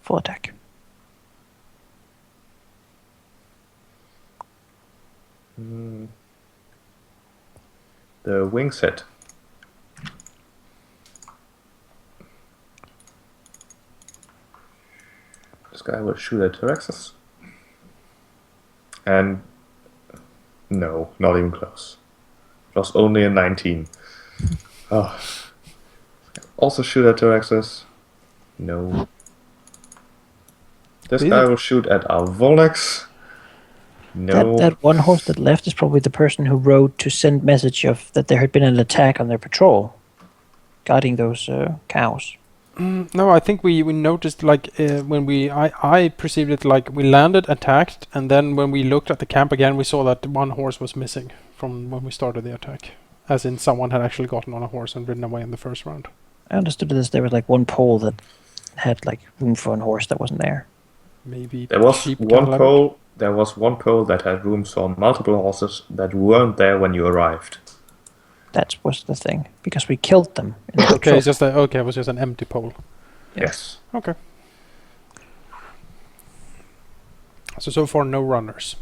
full attack. The wings hit. This guy will shoot at Tyraxus. And no, not even close. It was only a 19. Oh. Also shoot at Tyraxus. No. This guy will shoot at our Volnex. No. That one horse that left is probably the person who rode to send message of that there had been an attack on their patrol, guarding those cows. No, I think we noticed like when I perceived it like we landed, attacked, and then when we looked at the camp again, we saw that one horse was missing from when we started the attack. As in, someone had actually gotten on a horse and ridden away in the first round. I understood this. There was like one pole that had like room for a horse that wasn't there. Maybe there was one pole. There was one pole that had room for multiple horses that weren't there when you arrived. That was the thing, because we killed them. In the okay, it's just it was just an empty pole. Yes. Okay. So far, no runners.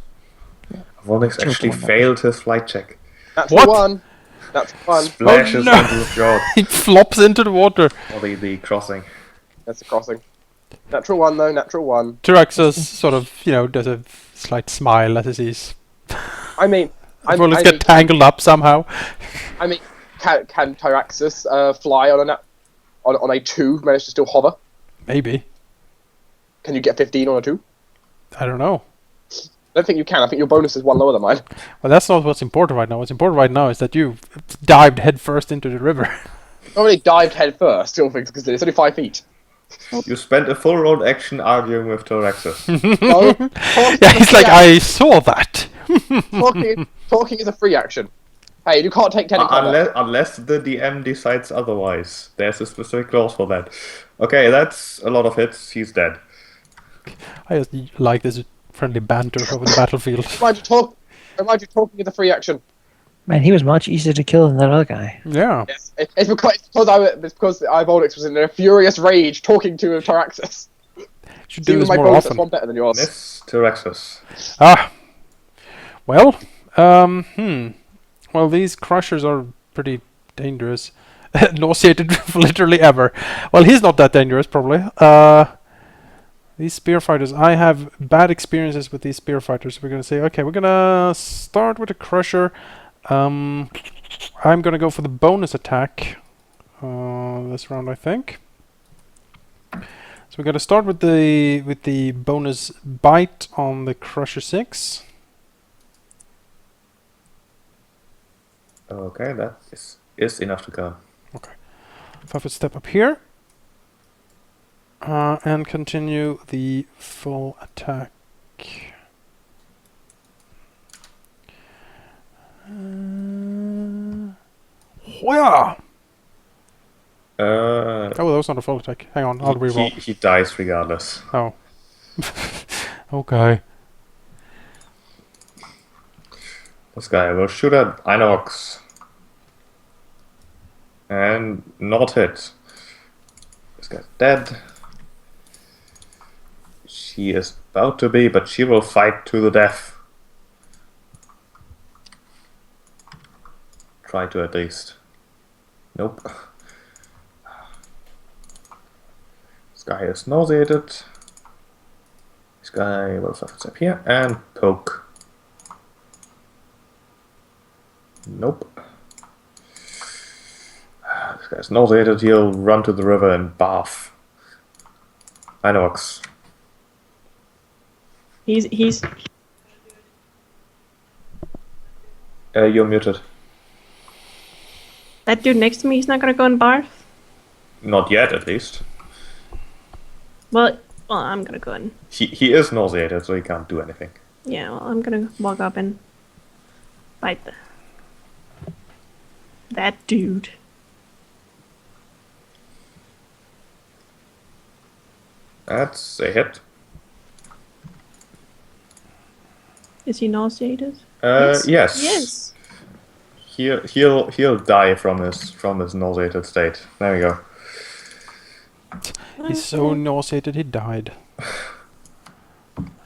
Yeah. Volnex actually failed his flight check. That's what? One. That's one. Splashes into the fjord. It flops into the water. Or the crossing. That's a crossing. Natural one, though. Natural one. Tyraxus sort of, does a slight smile as he sees. I mean... Let's get tangled up somehow. I mean, can Tyraxus fly on a 2, manage to still hover? Maybe. Can you get 15 on a 2? I don't know. I don't think you can. I think your bonus is 1 lower than mine. Well, that's not what's important right now. What's important right now is that you dived headfirst into the river. I already dived head first, still thinks, because it's only 5 feet. You spent a full round action arguing with Tyraxus. Yeah, he's like, I saw that. Talking is a free action. Hey, you can't take 10 in combat. Unless the DM decides otherwise. There's a specific clause for that. Okay, that's a lot of hits. He's dead. I just like this friendly banter over the battlefield. Remind you talking is a free action. Man, he was much easier to kill than that other guy. Yeah. Yes, it's because Volnex was in a furious rage talking to Tyraxus. Should do this more often. One better than yours. Miss Tyraxus. Well, well, these crushers are pretty dangerous. Nauseated literally ever. Well, he's not that dangerous, probably. These spear fighters, I have bad experiences with these spear fighters. We're gonna say, okay, we're gonna start with a crusher. I'm gonna go for the bonus attack this round, I think. So we're gonna start with the bonus bite on the crusher 6. Okay, that is enough to go. Okay. 5-foot step up here. And continue the full attack. Yeah. Oh, that was not a full attack. Hang on, I'll reroll. He dies regardless. Oh. Okay. This guy will shoot at aurochs. And not hit. This guy's dead. She is about to be, but she will fight to the death. Try to at least. Nope. This guy is nauseated. This guy will step here and poke. Nope. This guy's nauseated, he'll run to the river and bath. Aurochs. He's You're muted. that dude next to me, he's not gonna go and barf? Not yet, at least. Well, I'm gonna go and... He is nauseated, so he can't do anything. Yeah, well, I'm gonna walk up and bite that dude. That's a hit. Is he nauseated? Yes. Yes. He'll die from his nauseated state. There we go. He's so nauseated he died.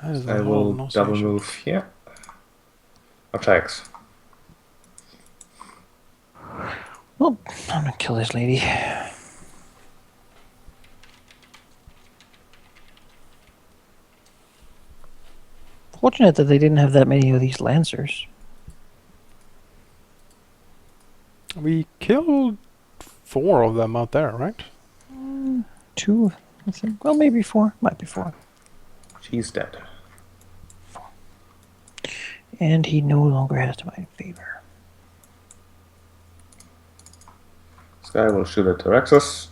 That is a I lot will of double nauseation. move here. Attacks. Well, I'm gonna kill this lady. Fortunate that they didn't have that many of these lancers. We killed 4 of them out there, right? 2, I think. Well, maybe 4. Might be 4. She's dead. And he no longer has to my favor. This guy will shoot at Terexus.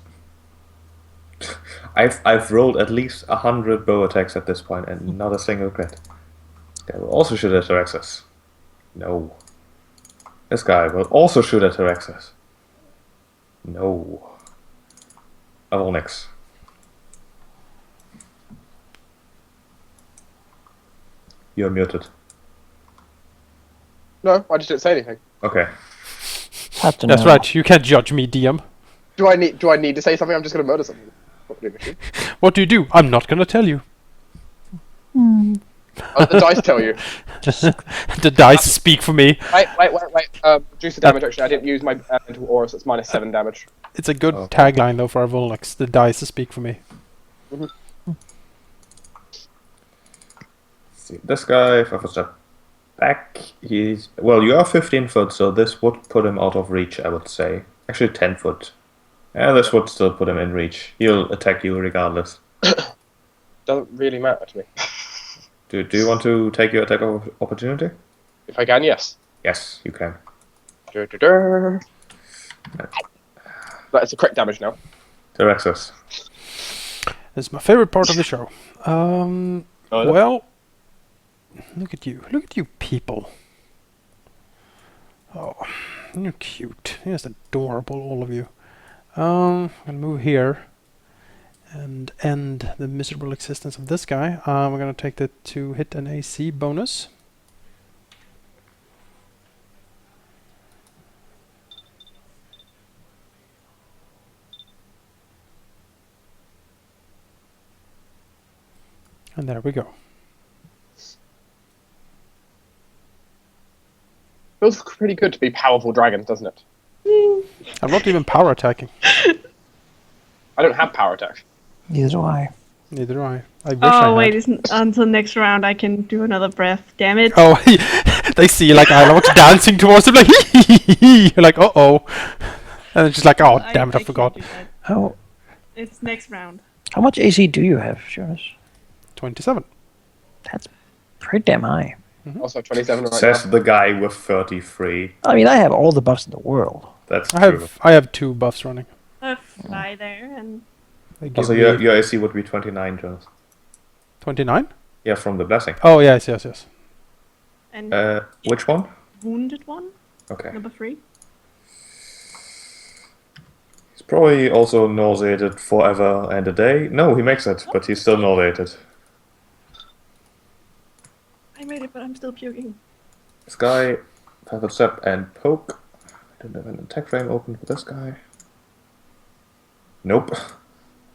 I've rolled at least 100 bow attacks at this point and not a single crit. This guy will also shoot at Terexus. No. This guy will also shoot at Terexus. No. Avonix. You're muted. No, I just didn't say anything. Okay. Have to That's know. right, you can't judge me, DM. Do I need to say something? I'm just gonna murder someone. Not really an issue. What do you do? I'm not gonna tell you. Let the dice tell you. The dice speak for me. Wait. Reduce the damage. Actually, I didn't use my mental aura, so it's -7 damage. It's a good Okay. tagline though for our Volnex. The dice speak for me. See, this guy, if I was step back, he's... Well, you are 15 foot, so this would put him out of reach, I would say. Actually, 10 foot. Yeah, this would still put him in reach. He'll attack you regardless. Doesn't really matter to me. Do you want to take your attack of opportunity? If I can, yes. Yes, you can. That is the correct damage now. Terexus. It's my favorite part of the show. Oh, Well, look at you. Look at you people. Oh, you're cute. You're just adorable, all of you. I'm gonna move here and end the miserable existence of this guy. We're gonna take the 2 hit and AC bonus. And there we go. Feels pretty good to be powerful dragons, doesn't it? I'm not even power attacking. I don't have power attack. Neither do I. Neither do I. I wish I Oh had. wait, isn't until next round I can do another breath. Damn it. Oh, they see like aurochs dancing towards them, like you're like, uh-oh, and it's just like, oh damn it, I can't forgot. do that. How It's next round. much AC do you have, Jonas? 27. That's pretty damn high. Also 27 right Says now. the guy with 33. I mean, I have all the buffs in the world. That's I true. have 2 buffs running. Fly there and They give Also, me your AC would be 29, Jonas. 29. Yeah, from the blessing. Oh yes. and Which one? wounded one, Okay. number 3. He's probably also nauseated forever and a day. No, he makes it, but he's still nauseated. I made it, but I'm still puking. This guy, 5 foot step and poke. I don't have an attack frame open for this guy. Nope.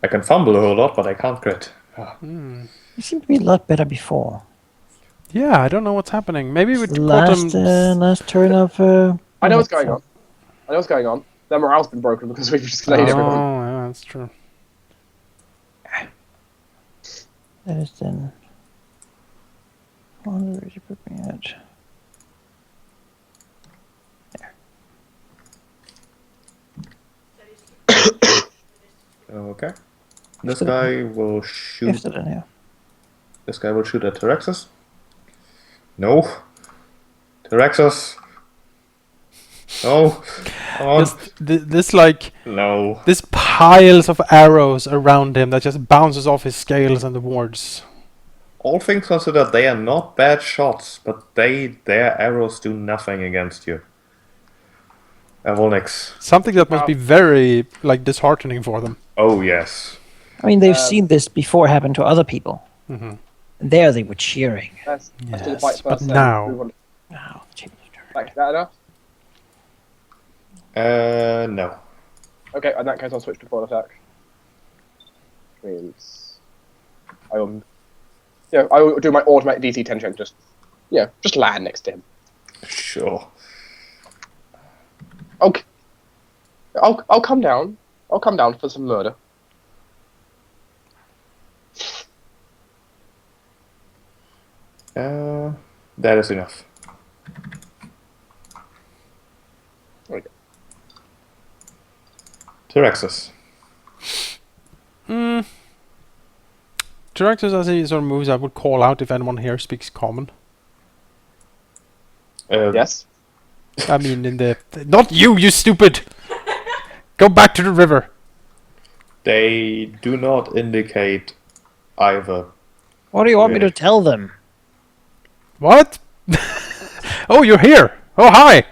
I can fumble a whole lot, but I can't crit. Ah. Hmm. You seemed to be a lot better before. Yeah, I don't know what's happening. Maybe we Last turn of. I know what's going on. I know what's going on. Their morale's been broken because we've just slayed everyone. Oh, yeah, that's true. That is then. Where did you put me at? Okay. This guy will shoot. If that, yeah. This guy will shoot at Terexus. No. Terexus. No. Come on. This like No. this piles of arrows around him that just bounces off his scales and the wards. All things considered, they are not bad shots, but their arrows do nothing against you. Volnix. Something that must be very like disheartening for them. Oh yes. I mean, they've seen this before happen to other people. Mm-hmm. There they were cheering. Let's do the Yes, fight but first, then now- move on. Wow, the champions turn. Right, is that enough? No. Okay, in that case I'll switch to full attack. means I will, I will do my automatic DC 10 check. Just land next to him. Sure. Okay, I'll come down. I'll come down for some murder. That is enough. There we go. Tyrexus. Directors, as he sort of moves, I would call out if anyone here speaks common. Yes. I mean, not you, you stupid! Go back to the river. They do not indicate either. What do you want me Really? to tell them? What? Oh, you're here. Oh, hi.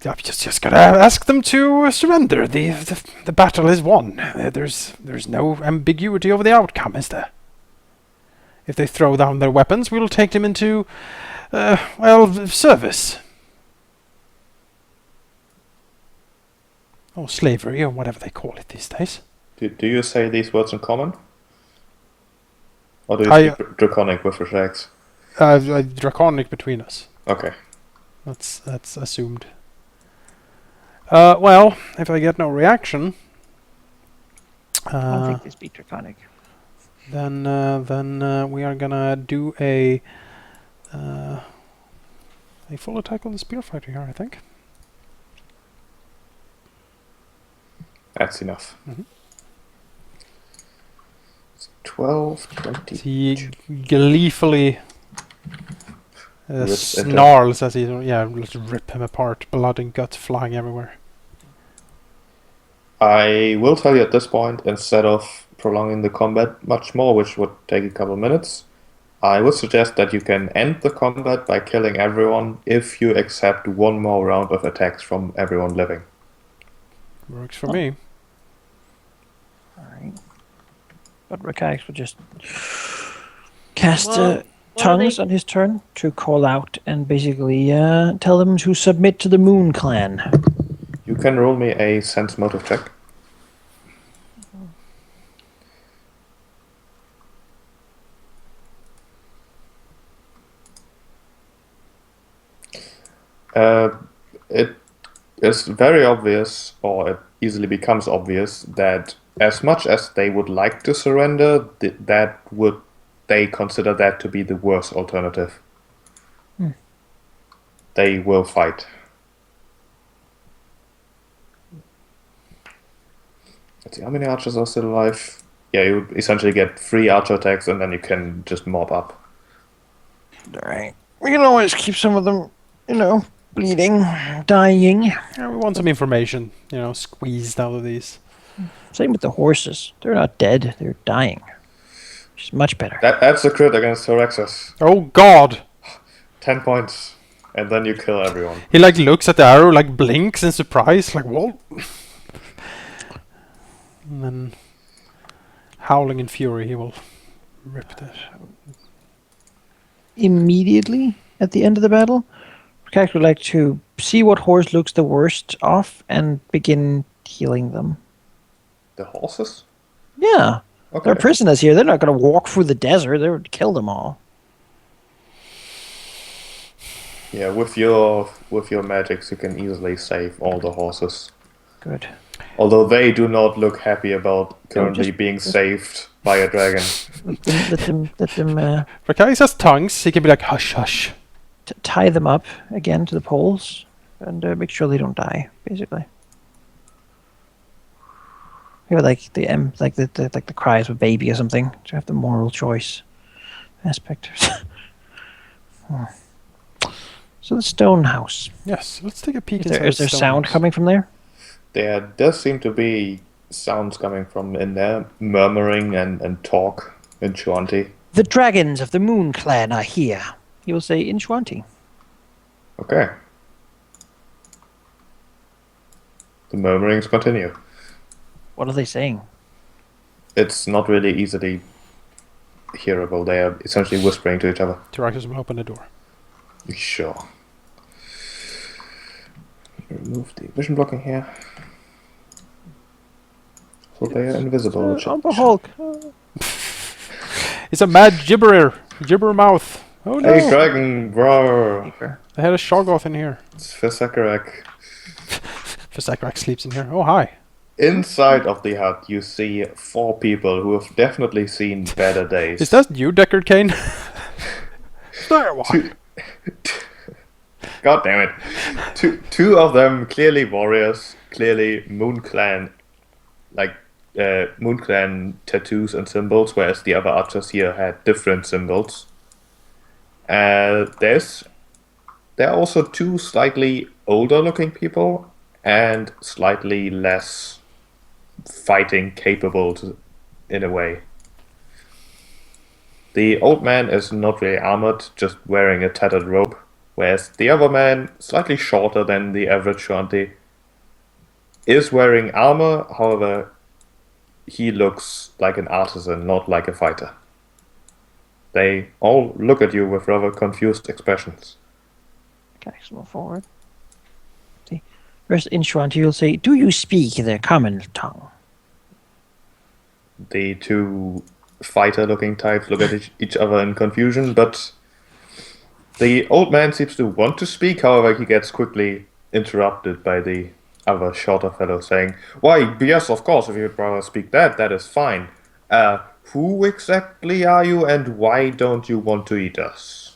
I'm just gotta ask them to surrender. The battle is won. There's no ambiguity over the outcome, is there? If they throw down their weapons, we'll take them into, service. Or slavery, or whatever they call it these days. Do you say these words in common? Or do you speak Draconic with reflex? Draconic between us. Okay. That's assumed. Well, if I get no reaction, I don't think they speak Draconic. then we are gonna do a full attack on the spear fighter here, I think. That's enough. Mhm. It's 12, 20. He gleefully Rips into- snarls as he let's rip him apart, blood and guts flying everywhere. I will tell you at this point, instead of prolonging the combat much more, which would take a couple minutes, I would suggest that you can end the combat by killing everyone if you accept one more round of attacks from everyone living. Works for me. Alright. But Rakax would just cast Well, what are tongues they- on his turn to call out and basically tell them to submit to the Moon Clan. You can roll me a sense motive check. It is very obvious, or it easily becomes obvious, that as much as they would like to surrender, they consider that to be the worst alternative. They will fight. Let's see, how many archers are still alive? Yeah, you would essentially get 3 archer attacks and then you can just mob up. Alright. We can always keep some of them, bleeding, dying. Yeah, we want some information, squeezed out of these. Same with the horses. They're not dead, they're dying. Which is much better. That's a crit against Horexus. Oh God! 10 points. And then you kill everyone. He looks at the arrow, blinks in surprise, what? And then, howling in fury, he will rip that. Immediately at the end of the battle, Rakax would like to see what horse looks the worst off and begin healing them. The horses? Yeah. Okay. They're prisoners here. They're not going to walk through the desert. They would kill them all. Yeah, with your magics, you can easily save all the horses. Good. Although they do not look happy about currently just- being saved by a dragon. Let them Rakax has tongues, he can be like, hush, hush. tie them up again to the poles and make sure they don't die, basically. Here, like the cries of a baby or something to have the moral choice aspect. Oh. So the stone house. Yes, let's take a peek Is there inside the sound stone house. coming from there? There does seem to be sounds coming from in there, murmuring and talk in Chuanti. The dragons of the Moon Clan are here. He will say in Shuanti. Okay. The murmurings continue. What are they saying? It's not really easily hearable. They are essentially whispering to each other. Taraxis will open the door. Sure. Remove the vision blocking here. So they are invisible. I'm the Hulk. It's a mad gibber mouth. Oh no! Hey, dragon, bro! They had a Shoggoth in here. It's Fisakarak. Fisakarak sleeps in here. Oh hi. Inside of the hut, you see 4 people who have definitely seen better days. Is that you, Deckard Kane? There, what? God damn it. Two of them clearly warriors, clearly Moon Clan, Moon Clan tattoos and symbols, whereas the other archers here had different symbols. There are also 2 slightly older looking people and slightly less fighting capable in a way. The old man is not really armored, just wearing a tattered robe, whereas the other man, slightly shorter than the average Shanti, is wearing armor. However, he looks like an artisan, not like a fighter. They all look at you with rather confused expressions. Okay, so move forward. See, first in Shanti, you'll say, "Do you speak the common tongue?" The 2 fighter-looking types look at each other in confusion, but the old man seems to want to speak. However, he gets quickly interrupted by the other shorter fellow saying, "Why, yes, of course, if you'd rather speak that is fine. Who exactly are you, and why don't you want to eat us?"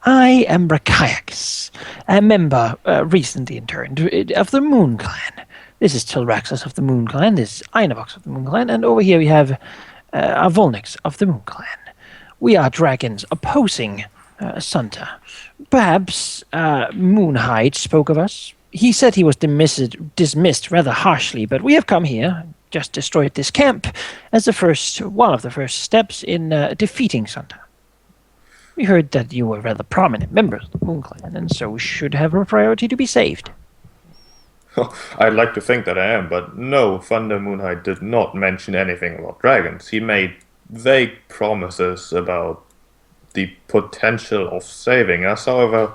I am Brachyax, a member recently interned of the Moon Clan. This is Tilraxus of the Moon Clan, this is Einavox of the Moon Clan, and over here we have Volnix of the Moon Clan. We are dragons opposing Santa. Perhaps Moonhide spoke of us. He said he was dismissed rather harshly, but we have come here, just destroyed this camp, as one of the first steps in defeating Santa. We heard that you were rather prominent members of the Moon Clan, and so should have a priority to be saved. I'd like to think that I am, but no, Thunder Moonhide did not mention anything about dragons. He made vague promises about the potential of saving us. However,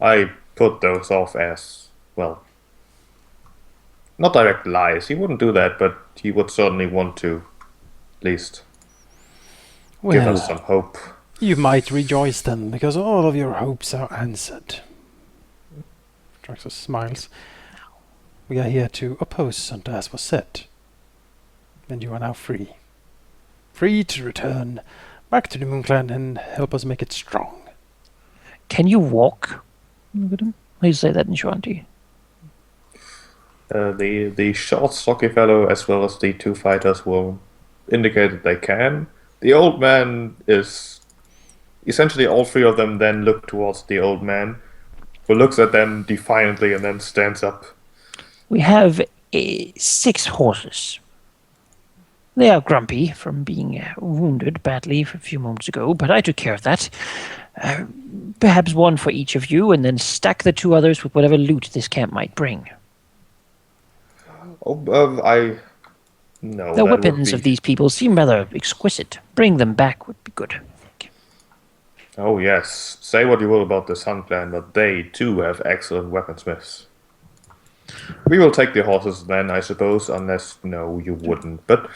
I put those off as, well, not direct lies. He wouldn't do that, but he would certainly want to at least give us some hope. You might rejoice then, because all of your hopes are answered. Draxus smiles. We are here to oppose Santa, as was said. And you are now free. Free to return back to the Moon Clan and help us make it strong. Can you walk? Look at him. How do you say that in Shanti? The short, stocky fellow, as well as the 2 fighters, will indicate that they can. The old man is... Essentially, all 3 of them then look towards the old man, who looks at them defiantly and then stands up. We have 6 horses. They are grumpy from being wounded badly a few moments ago, but I took care of that. Perhaps 1 for each of you, and then stack the 2 others with whatever loot this camp might bring. No. The weapons of these people seem rather exquisite. Bring them back would be good. Oh yes, say what you will about the Sun Clan, but they too have excellent weaponsmiths. We will take the horses then, I suppose, unless, no, you wouldn't, but...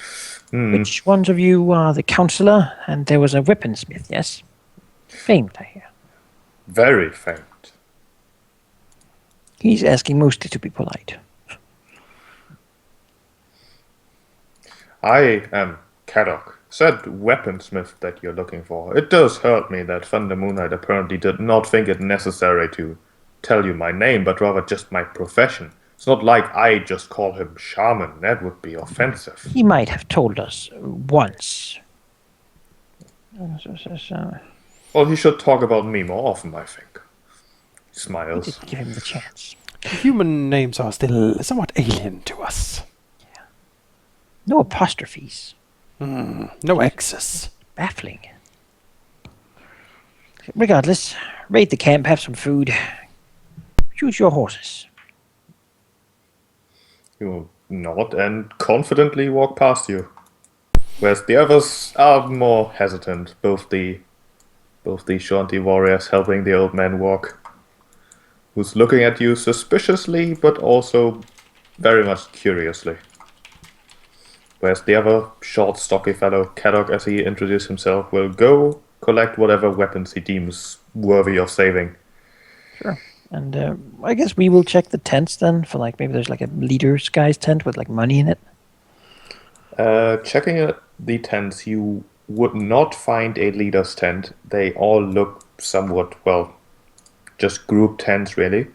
Which ones of you are the councillor? And there was a weaponsmith, yes? Famed, I hear. Very famed. He's asking mostly to be polite. I am Kadok, said weaponsmith that you're looking for. It does hurt me that Thunder Moonlight apparently did not think it necessary to tell you my name, but rather just my profession. It's not like I just call him Shaman. That would be offensive. He might have told us once. Well, he should talk about me more often, I think. He smiles. Just give him the chance. Human names are still somewhat alien to us. Yeah. No apostrophes. No X's. Baffling. Regardless, raid the camp, have some food. Choose your horses. He will nod and confidently walk past you. Whereas the others are more hesitant, both the Shanti warriors helping the old man walk, who's looking at you suspiciously, but also very much curiously. Whereas the other short, stocky fellow, Caddock, as he introduced himself, will go collect whatever weapons he deems worthy of saving. Sure. And I guess we will check the tents then for like maybe there's like a leader's guy's tent with like money in it. Checking the tents, you would not find a leader's tent. They all look somewhat, well, just group tents, really.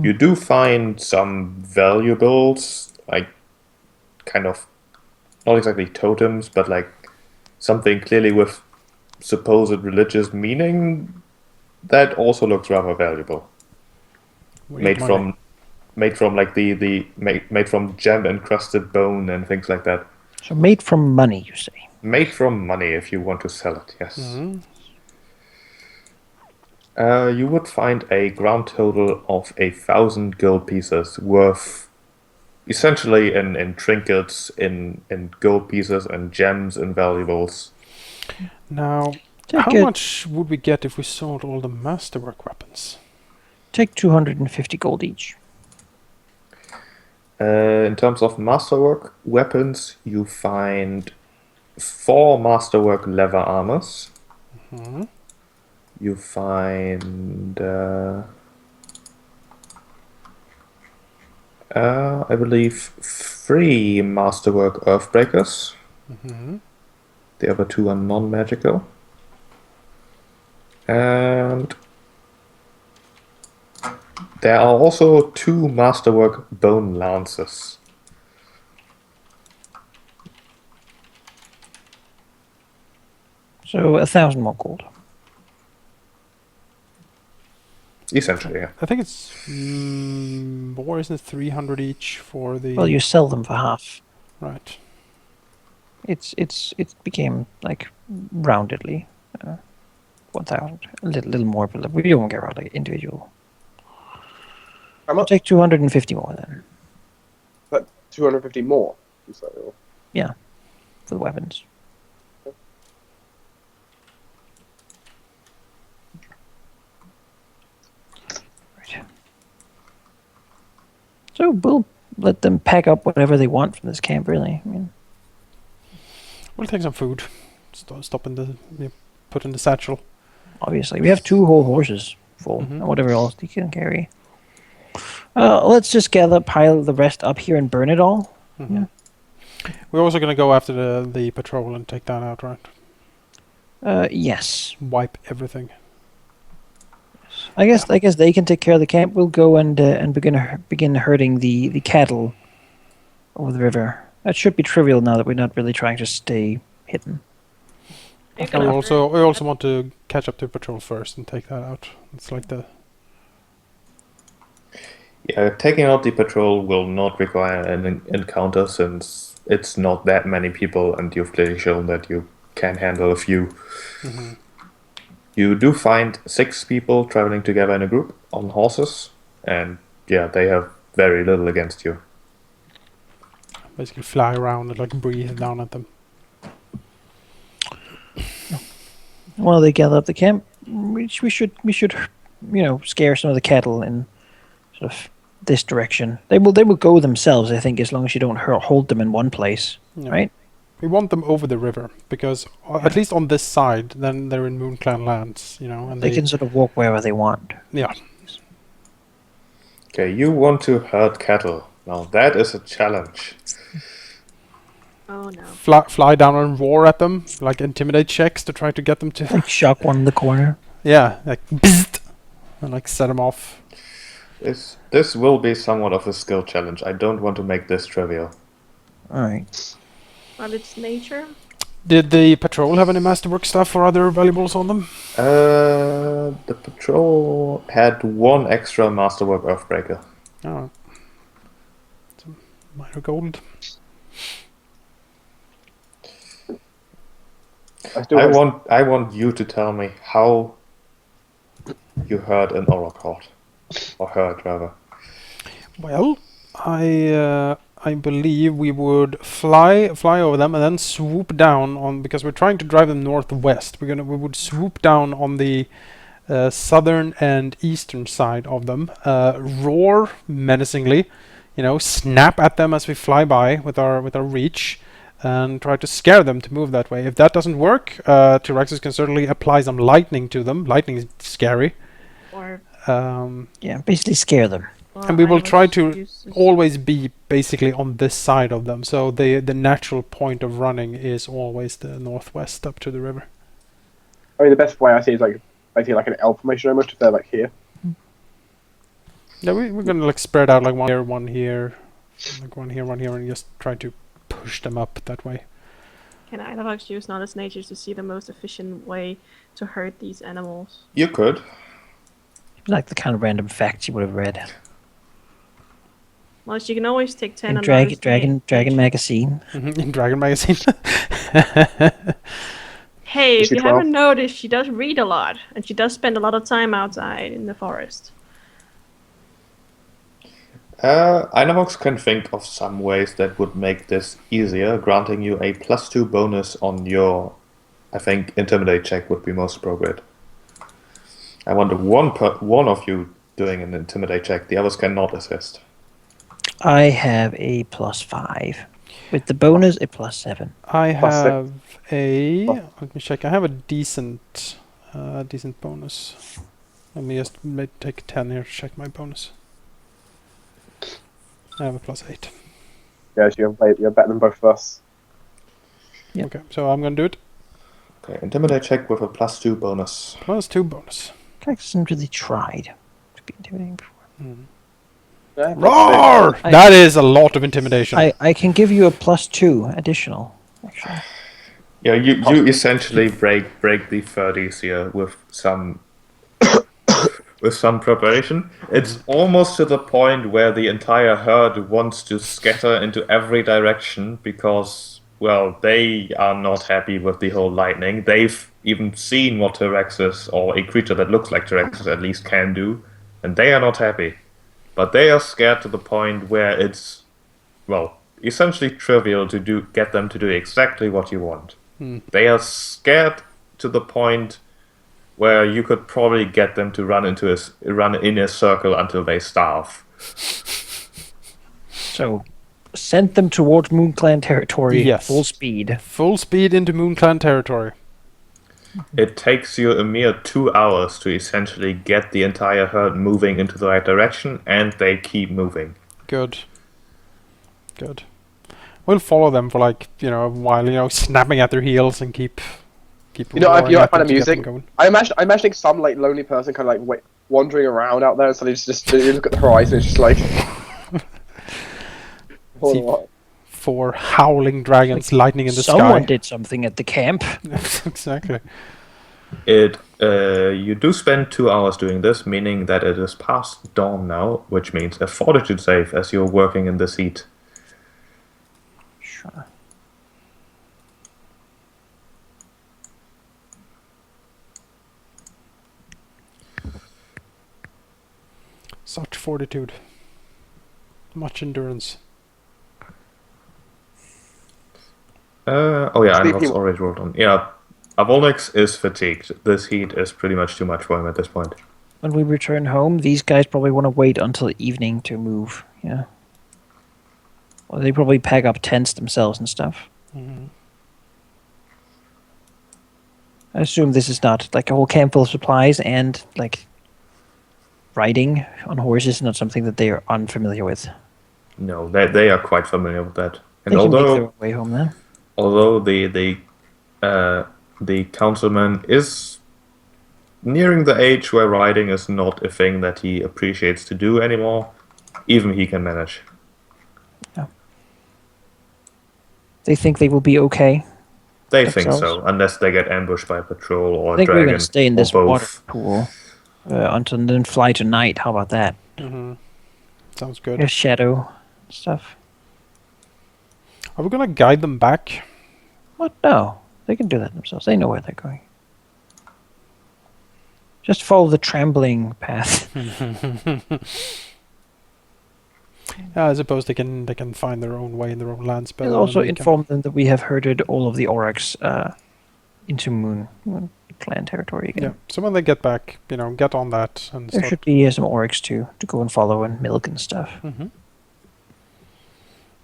You do find some valuables, like kind of, not exactly totems, but like something clearly with supposed religious meaning that also looks rather valuable. We need money. Made from like made from gem encrusted bone and things like that. So made from money, you say? Made from money if you want to sell it, yes. Mhm. You would find a grand total of 1,000 gold pieces worth essentially in trinkets, in gold pieces and gems and valuables. Now, Take how it. much would we get if we sold all the masterwork weapons? Take 250 gold each. In terms of masterwork weapons, you find 4 masterwork leather armors. Mhm. You find, I believe, 3 masterwork earthbreakers. Mhm. The other 2 are non-magical. And there are also 2 masterwork bone lances. So 1,000 more gold. Essentially, yeah. I think it's more, isn't it? 300 each for the. Well, you sell them for half. Right. It became like roundedly 1,000, a little more, but we won't get around like individual. How much? Take 250 more then. But 250 more. You say, or- Yeah, for the weapons. Right. So we'll let them pack up whatever they want from this camp. Really, I mean, We'll take some food. Stop in the. Put in the satchel. obviously we have 2 whole horses full, Mhm. and whatever else you can carry. Let's just pile the rest up here and burn it all. Mhm. We're also gonna go after the patrol and take that out, right? Yes. Wipe everything. I guess they can take care of the camp. We'll go and begin herding the cattle over the river. That should be trivial now that we're not really trying to stay hidden. You And can we offer- also want to catch up to patrol first and take that out. It's like the. Yeah, taking out the patrol will not require an encounter since it's not that many people and you've clearly shown that you can handle a few. Mhm. You do find 6 people traveling together in a group on horses, and yeah, they have very little against you. Basically fly around and like breathe down at them. While they gather up the camp, we should scare some of the cattle in sort of this direction. They will go themselves, I think, as long as you don't hold them in one place, Yeah. right? We want them over the river because at least on this side, then they're in MoonClan lands, and They can sort of walk wherever they want. Yeah. Okay, you want to herd cattle. Now that is a challenge. Oh no. Fly down and roar at them, like intimidate checks to try to get them to. Like shock one in the corner. Yeah, like bzzzt, and like set them off. This will be somewhat of a skill challenge. I don't want to make this trivial. All right. But it's nature. Did the patrol have any masterwork stuff or other valuables on them? The patrol had 1 extra masterwork earthbreaker. Oh. Some minor gold. I want you to tell me how you heard an auroch, or heard rather. Well, I believe we would fly over them and then swoop down on, because we're trying to drive them northwest. We would swoop down on the southern and eastern side of them, roar menacingly, snap at them as we fly by with our reach, and try to scare them to move that way. If that doesn't work, T-Rexes can certainly apply some lightning to them. Lightning is scary. Or Yeah, basically scare them. And we will try to uses- always be basically on this side of them. So the natural point of running is always the northwest up to the river. I mean, the best way I see is like an L formation almost if they're like here. Yeah, we're gonna like spread out like one here, like one here, and just try to push them up that way. Can aurochs use knowledge nature to see the most efficient way to hurt these animals? You could. Like the kind of random facts you would have read. Well, you can always take 10 In on knowledge Dragon nature. Magazine. In Dragon Magazine. Hey, Is if she you 12? haven't noticed, she does read a lot, and she does spend a lot of time outside in the forest. Inavox can think of some ways that would make this easier, granting you a +2 bonus on your, I think, Intimidate check would be most appropriate. I want one of you doing an Intimidate check, the others cannot assist. I have a +5. With the bonus, a +7. I Plus six. have a. Let me check. I have a decent bonus. Let me just take 10 here to check my bonus. I have a +8. Yeah, so you're better than both of us. Yep. Okay, so I'm gonna do it. Okay, Intimidate check with a +2 bonus. +2 bonus. Cax hasn't really tried to be intimidating before. Yeah, Roar! I- That is a lot of intimidation. I can give you a +2 additional, actually. Yeah, you essentially break the 30s here with some preparation. It's almost to the point where the entire herd wants to scatter into every direction because, well, they are not happy with the whole lightning. They've even seen what T-Rexes, or a creature that looks like T-Rexes at least, can do, and they are not happy. But they are scared to the point where it's, well, essentially trivial to get them to do exactly what you want. They are scared to the point where you could probably get them to run in a circle until they starve. So, send them towards MoonClan territory, Yes. full speed. Full speed into MoonClan territory. It takes you a mere 2 hours to essentially get the entire herd moving into the right direction, and they keep moving. Good. We'll follow them for like, a while, snapping at their heels and keep roaring I at find them to get them amusing. going. I'm imagining some like lonely person kind of like wandering around out there, and suddenly just you look at the horizon, it's just like. Hold on, what? 4 howling dragons, lightning in the Someone sky. did something at the camp. Exactly. You do spend 2 hours doing this, meaning that it is past dawn now, which means a fortitude save as you're working in this heat. Sure. Such fortitude. Much endurance. Oh yeah, I Sleepy was one. already rolled on. Yeah, Avolix is fatigued. This heat is pretty much too much for him at this point. When we return home, these guys probably want to wait until evening to move. Yeah. Well, they probably pack up tents themselves and stuff. Mhm. I assume this is not like a whole camp full of supplies and like riding on horses, not something that they are unfamiliar with. No, they are quite familiar with that. And They can make their although own way home then. the councilman is nearing the age where riding is not a thing that he appreciates to do anymore, even he can manage. They think they will be okay. They think Themselves. so, unless they get ambushed by a patrol or I a think we're dragon going to stay in or this water both. pool until then fly tonight. How about that? Mhm. Sounds good. There's shadow stuff. Are we gonna guide them back? What? No. They can do that themselves. They know where they're going. Just follow the trembling path. I suppose they can find their own way in their own lands better. And than also we can. inform them that we have herded all of the aurochs into Moon Clan territory again. Yeah. So when they get back, get on that and There start. should be some aurochs to go and follow and milk and stuff. Mhm.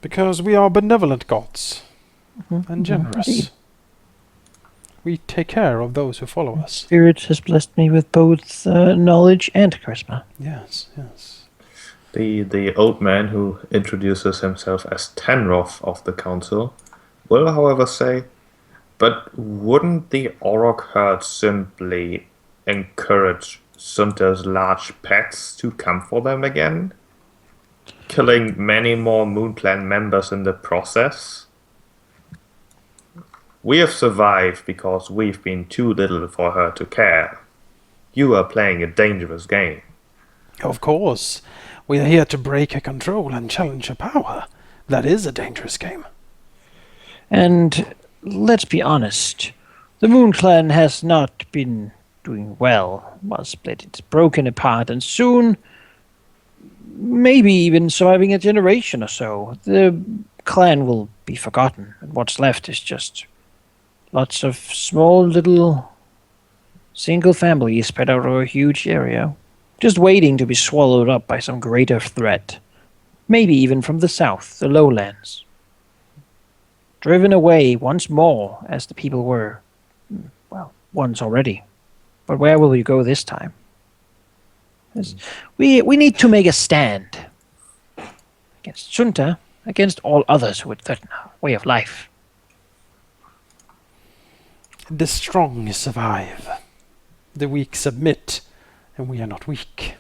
Because we are benevolent gods. and generous. Indeed. We take care of those who follow us. Spirit has blessed me with both knowledge and charisma. Yes, yes. The old man who introduces himself as Tenroth of the council will, however, say, but wouldn't the auroch herd simply encourage Sunta's large pets to come for them again? Killing many more Moonclan members in the process? We have survived because we've been too little for her to care. You are playing a dangerous game. Of course. We are here to break her control and challenge her power. That is a dangerous game. And let's be honest, the Moon Clan has not been doing well while split. It's broken apart, and soon, maybe even surviving a generation or so, the clan will be forgotten, and what's left is just lots of small little single families spread out over a huge area, just waiting to be swallowed up by some greater threat. Maybe even from the south, the lowlands. Driven away once more, as the people were, well, once already. But where will we go this time? We need to make a stand against Junta, against all others who would threaten our way of life. The strong survive. The weak submit, and we are not weak.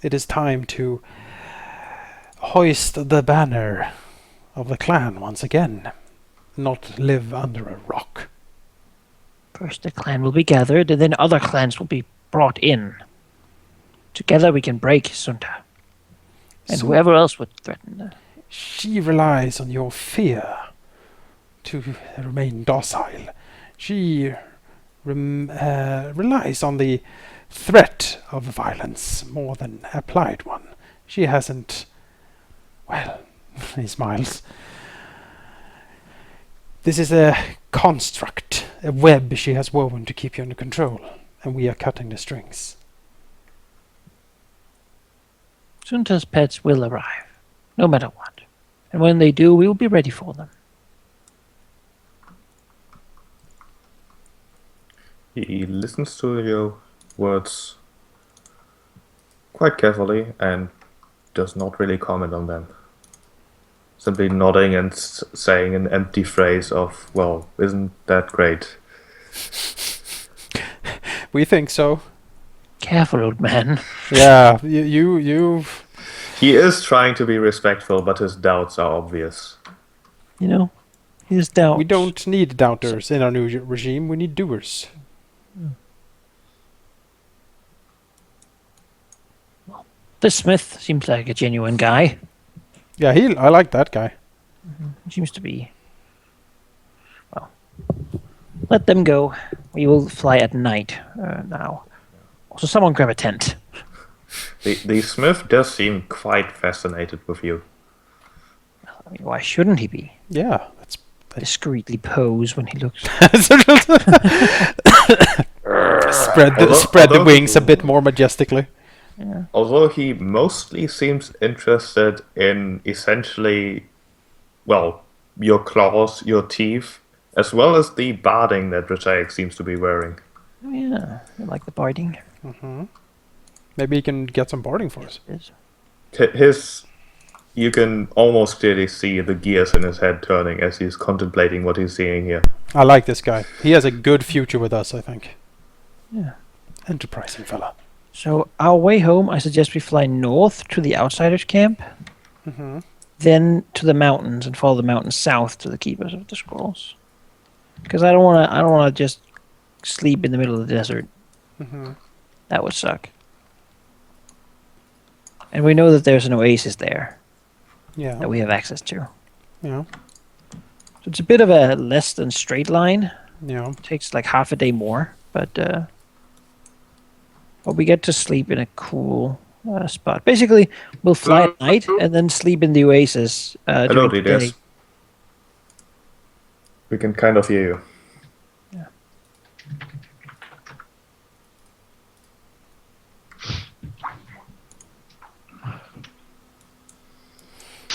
It is time to hoist the banner of the clan once again, not live under a rock. First the clan will be gathered, and then other clans will be brought in. Together we can break Junta. And So- whoever else would threaten her. She relies on your fear to remain docile. She relies on the threat of violence more than applied one. She hasn't... Well, he smiles. This is a construct, a web she has woven to keep you under control, and we are cutting the strings. Junta's pets will arrive, no matter what. And when they do, we will be ready for them. He listens to your words quite carefully and does not really comment on them. Simply nodding and saying an empty phrase of, well, isn't that great? We think so. Careful, old man. Yeah, you He is trying to be respectful, but his doubts are obvious. You know, his doubts. We don't need doubters in our new regime. We need doers. The smith seems like a genuine guy. Yeah, I like that guy. He seems to be. Well, let them go. We will fly at night now. Also, someone grab a tent. The smith does seem quite fascinated with you. I mean, why shouldn't he be? Yeah, that's Discreetly pose when he looks. spread the Although- wings a bit more majestically. Yeah. Although he mostly seems interested in essentially, well, your claws, your teeth, as well as the barding that Retaik seems to be wearing. Oh, yeah, I like the biting. Maybe he can get some boarding for us. His, you can almost clearly see the gears in his head turning as he's contemplating what he's seeing here. I like this guy. He has a good future with us, I think. Yeah. Enterprising fella. So our way home, I suggest we fly north to the outsiders' camp, then to the mountains and follow the mountains south to the keepers of the scrolls. Because I don't want to just sleep in the middle of the desert. That would suck. And we know that there's an oasis there Yeah. that we have access to. Yeah. So it's a bit of a less than straight line. Yeah. It takes like half a day more, but we get to sleep in a cool spot. Basically, we'll fly at night and then sleep in the oasis Hello, during the day. DDS. We can kind of hear you.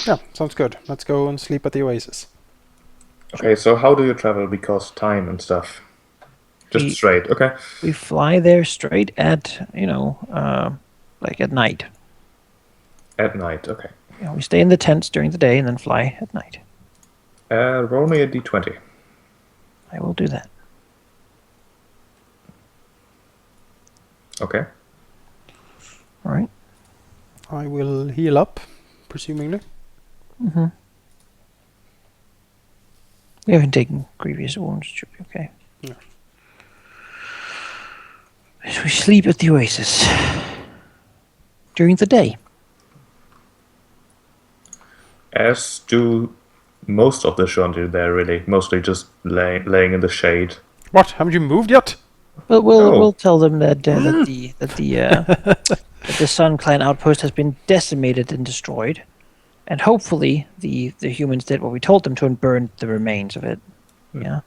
Yeah, sounds good. Let's go and sleep at the oasis. Okay, so how do you travel? Because time and stuff. Just We- straight. Okay. We fly there straight at, like at night. At night. Okay. We stay in the tents during the day and then fly at night. Roll me a d20. I will do that. Okay. All right. I will heal up, presumably. We haven't taken grievous wounds. Should be okay. Yeah. As we sleep at the oasis during the day. As do most of the Shanti there, really. Mostly just laying in the shade. What? Haven't you moved yet? But we'll Oh. we'll tell them that the Sun Clan outpost has been decimated and destroyed, and hopefully the humans did what we told them to and burned the remains of it. Yeah.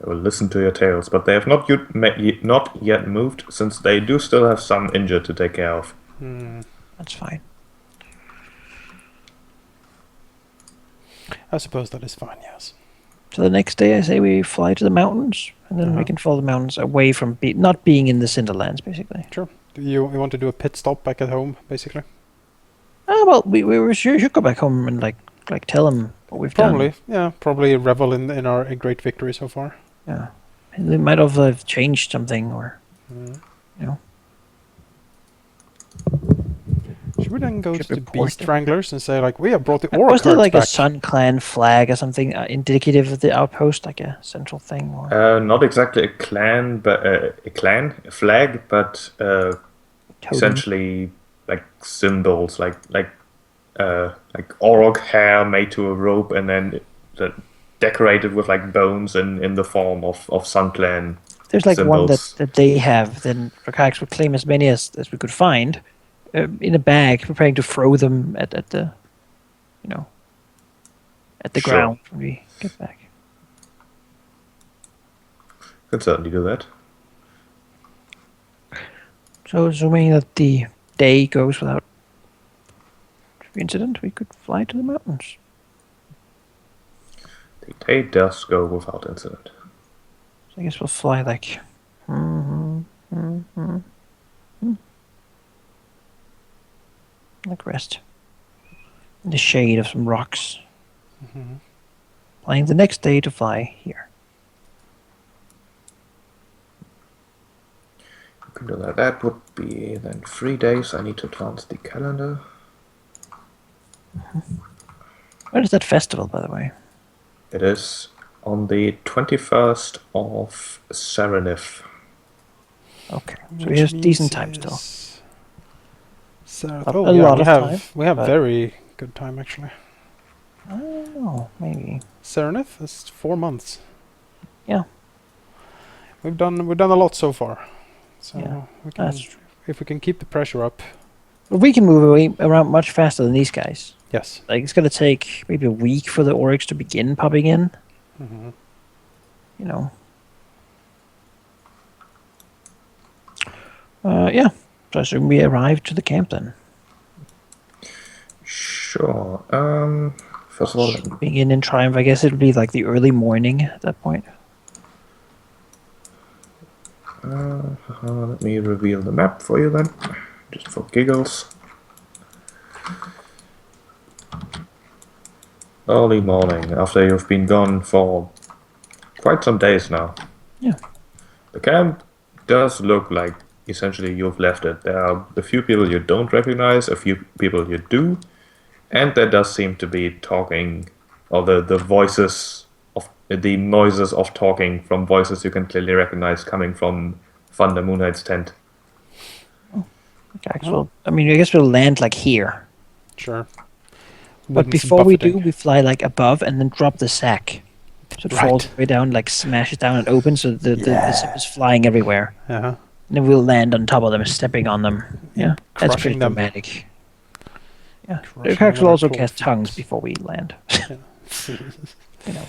They will listen to your tales, but they have not yet moved, since they do still have some injured to take care of. That's fine. I suppose that is fine, yes. So the next day, I say we fly to the mountains, and then we can follow the mountains away from not being in the Cinderlands, basically. Sure. You want to do a pit stop back at home, basically? Well, we should go back home and like tell them what we've Probably, done. yeah. Probably revel in our great victory so far. Yeah. And they might have changed something, or Should we then go Should to the report Beast them. Wranglers and say, like, we have brought the aurochs was there like back? a Sun Clan flag or something indicative of the outpost, like a central thing? Or Not exactly a clan, but a flag, but totem? essentially like symbols, like auroch hair made to a rope, and then decorated with like bones in the form of Sun Clan. There's like one symbols. that they have. Then Rakax would claim as many as we could find in a bag, preparing to throw them at the Sure. ground when we get back. Could certainly do that. So assuming that the day goes without incident, we could fly to the mountains. The day does go without incident. So I guess we'll fly like like rest in the shade of some rocks. Flying the next day to fly here. You can do that. That would be then 3 days. I need to advance the calendar. When is that festival, by the way? It is on the 21st of Serenif. Okay, so we have decent time still. So, A oh, yeah, lot we of have time, we have but- very good time actually. I don't know, maybe. Serenith is 4 months. Yeah. We've done a lot so far. So Yeah, we can, that's true. if we can keep the pressure up, But we can move around much faster than these guys. yes. Like, it's gonna take maybe a week for the aurochs to begin popping in. hmm You know. Yeah. So I assume we arrived to the camp then. Sure. First of all, Being in triumph, I guess it'll be like the early morning at that point. let me reveal the map for you then, just for giggles. Early morning, after you've been gone for quite some days now. Yeah. The camp does look like essentially you've left it. There are a few people you don't recognize, a few people you do, and there does seem to be talking, or the voices of the noises of talking from voices you can clearly recognize coming from Thunder Moonlight's tent. Okay, well, I mean, I guess we'll land like here. Sure. But Wouldn't before we do, buffeting. we fly like above and then drop the sack. So it falls way down, like smashes down and opens, so the ship is flying everywhere. Uh-huh. And then we'll land on top of them, stepping on them. Yeah, that's pretty Crushing them. dramatic. Yeah, Crushing the characters will them also with cast cold tongues feet. before we land. You know.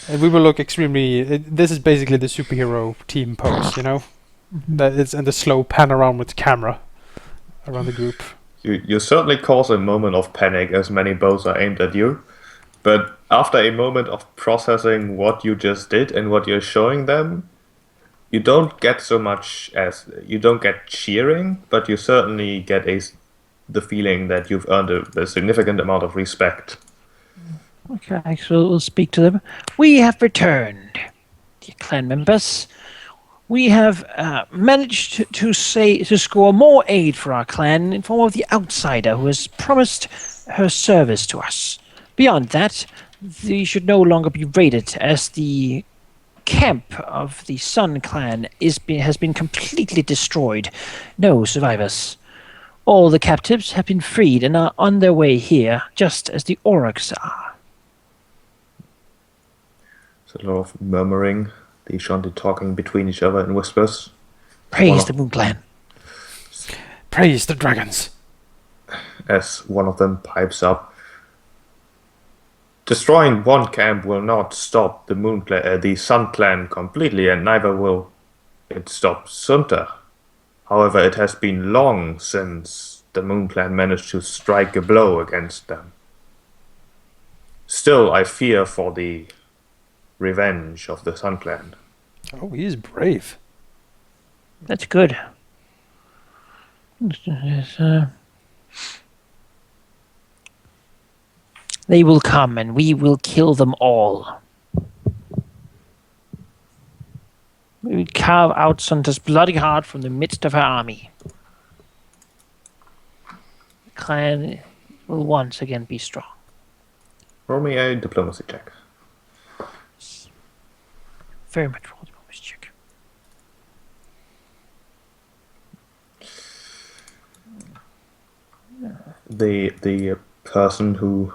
And we will look extremely. This is basically the superhero team pose, you know. That is, and the slow pan around with camera around the group. You certainly cause a moment of panic as many bows are aimed at you, but after a moment of processing what you just did and what you're showing them, you don't get so much as you don't get cheering, but you certainly get the feeling that you've earned a significant amount of respect. Okay, so we'll speak to them. We have returned, dear clan members. We have managed to score more aid for our clan in form of the outsider who has promised her service to us. Beyond that, we should no longer be raided, as the camp of the Sun clan has been completely destroyed. No survivors. All the captives have been freed and are on their way here, just as the aurochs are. There's a lot of murmuring, the Shanti talking between each other in whispers. Praise the Moon Clan. Praise the dragons. As one of them pipes up. Destroying one camp will not stop the Sun Clan completely, and neither will it stop Sunta. However, it has been long since the Moon Clan managed to strike a blow against them. Still, I fear for the revenge of the Sun Clan. Oh, he is brave. That's good. They will come and we will kill them all. We will carve out Sunta's bloody heart from the midst of her army. The clan will once again be strong. Roll me a diplomacy check. Very much roll diplomacy check. The person who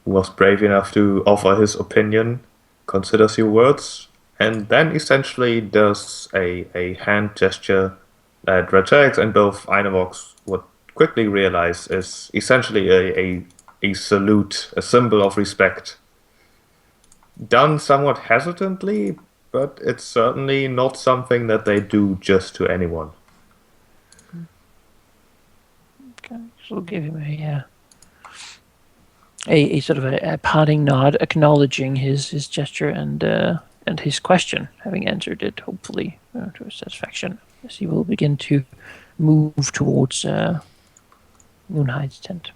was brave enough to offer his opinion considers your words, and then essentially does a hand gesture that Ratex and both Einavox would quickly realize is essentially a salute, a symbol of respect. Done somewhat hesitantly, but it's certainly not something that they do just to anyone. Okay, so we'll give him a sort of a parting nod, acknowledging his gesture and his question, having answered it hopefully to his satisfaction, as he will begin to move towards Moonhide's tent.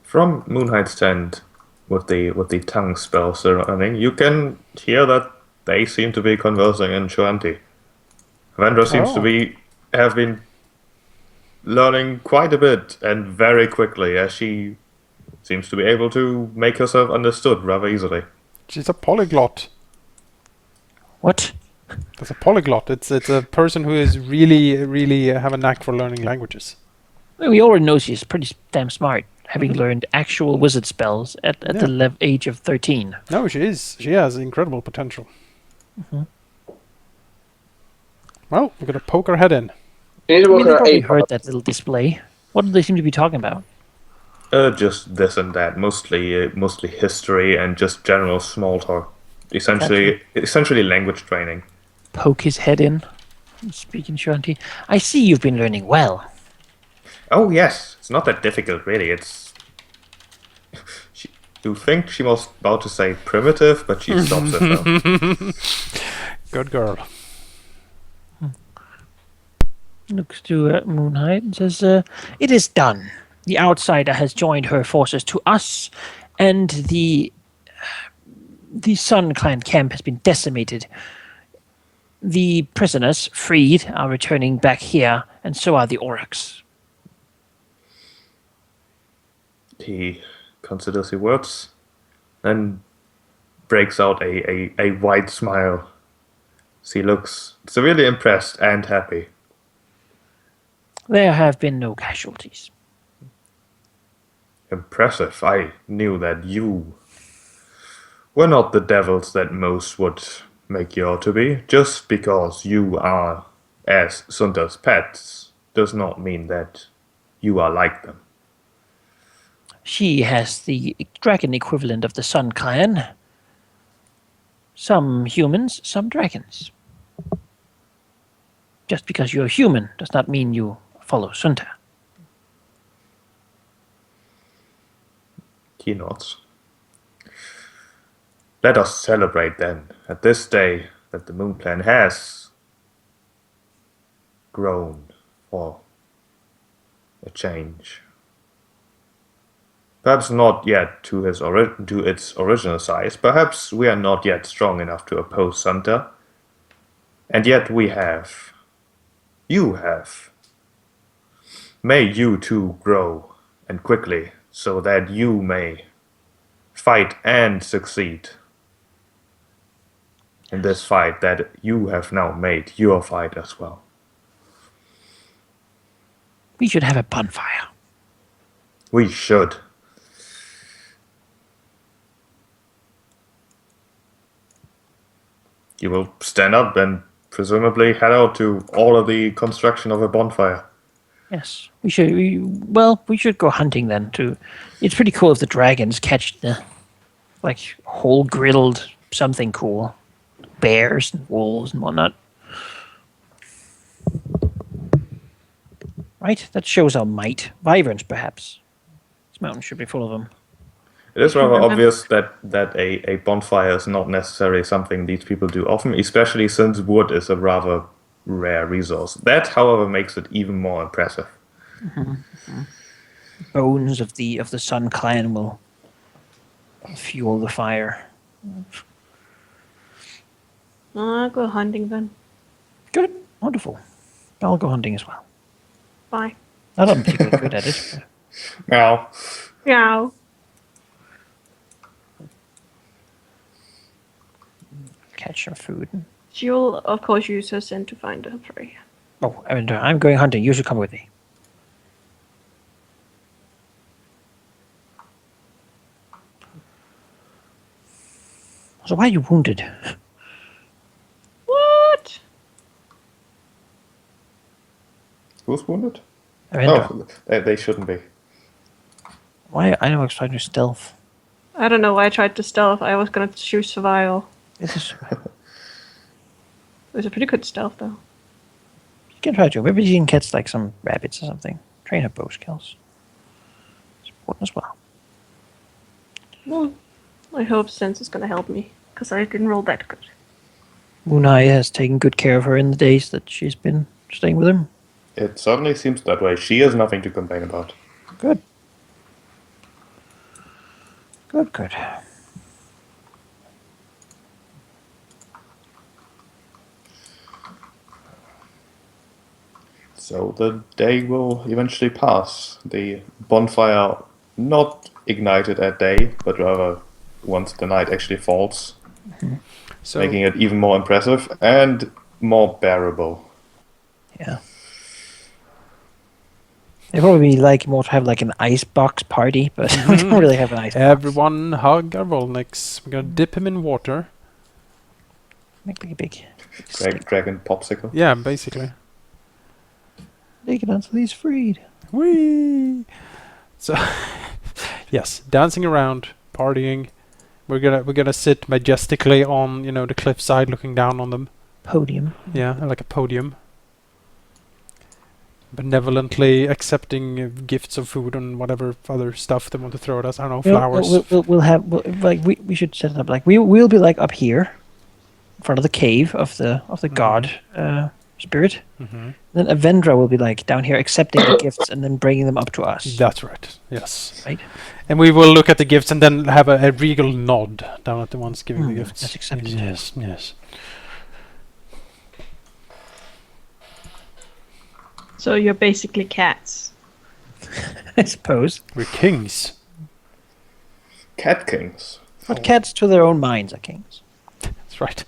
From Moonhide's tent, with the tongue spells running, you can hear that they seem to be conversing in Shuanti. Vendra seems to have been learning quite a bit and very quickly, as she seems to be able to make herself understood rather easily. She's a polyglot. What? That's a polyglot. It's a person who is really have a knack for learning languages. Well, we already know she's pretty damn smart, having learned actual wizard spells at the age of 13. No, she is. She has incredible potential. Mm-hmm. Well, we're gonna poke her head in. They probably heard that little display. What do they seem to be talking about? Just this and that, mostly history and just general small talk. Essentially language training. Poke his head in, speaking Shuanti. I see you've been learning well. Oh yes, it's not that difficult really. It's you think she was about to say primitive, but she stops herself. Good girl. Looks to Moonhide and says, "It is done. The outsider has joined her forces to us, and the Sun Clan camp has been decimated. The prisoners, freed, are returning back here, and so are the aurochs." He considers his words, then breaks out a wide smile. He looks severely impressed and happy. There have been no casualties. Impressive. I knew that you were not the devils that most would make you out to be. Just because you are as Sunta's pets does not mean that you are like them. She has the dragon equivalent of the Sun Clan. Some humans, some dragons. Just because you're human does not mean you follow Sunta. He nods. Let us celebrate then, at this day, that the Moon Clan has grown for a change. Perhaps not yet to its original size. Perhaps we are not yet strong enough to oppose Santa. And yet we have. You have. May you too grow, and quickly, so that you may fight and succeed in this fight that you have now made your fight as well. We should have a bonfire. We should. You will stand up and presumably head out to all of the construction of a bonfire. Yes, we should. We should go hunting then. Too. It's pretty cool if the dragons catch the whole grilled something cool, bears and wolves and whatnot. Right, that shows our might. Wyverns, perhaps. This mountain should be full of them. It is rather obvious that a bonfire is not necessarily something these people do often, especially since wood is a rather rare resource. That, however, makes it even more impressive. Bones of the Sun Clan will fuel the fire. I'll go hunting then. Good, wonderful. I'll go hunting as well. Bye. I'm not particularly good at it. But Now, Meow. catch some food. She'll, of course, use her scent to find her prey. Oh, and I'm going hunting. You should come with me. So why are you wounded? What? who's wounded? Arendra. Oh, they shouldn't be. Why? I know I was trying to stealth. I don't know why I tried to stealth. I was gonna choose survival. This is. It was a pretty good stealth, though. You can try to. Maybe you can catch like some rabbits or something. Train her bow skills. It's important as well. Well, I hope sense is gonna help me, because I didn't roll that good. Munai has taken good care of her in the days that she's been staying with him. It certainly seems that way. She has nothing to complain about. Good. Good, good. So the day will eventually pass. The bonfire not ignited at day, but rather once the night actually falls, So making it even more impressive and more bearable. Yeah. It'd probably be like more to have like an icebox party, but we don't really have an icebox. everyone hug our Volnix. We're gonna dip him in water. Make like a big stick. Dragon popsicle. Yeah, basically. Take it until he's freed. Whee! So, yes, dancing around, partying. We're gonna sit majestically on the cliffside, looking down on them. Podium. Yeah, like a podium. Benevolently accepting gifts of food and whatever other stuff they want to throw at us. I don't know, flowers. We'll have we should set it up like we'll be like up here, in front of the cave of the god spirit. Mm-hmm. Then Avendra will be like down here accepting the gifts and then bringing them up to us. That's right. Yes. Right. And we will look at the gifts and then have a regal nod down at the ones giving the gifts. That's accepted. Yes, yes. So you're basically cats. I suppose. We're kings. Cat kings. But cats to their own minds are kings. That's right.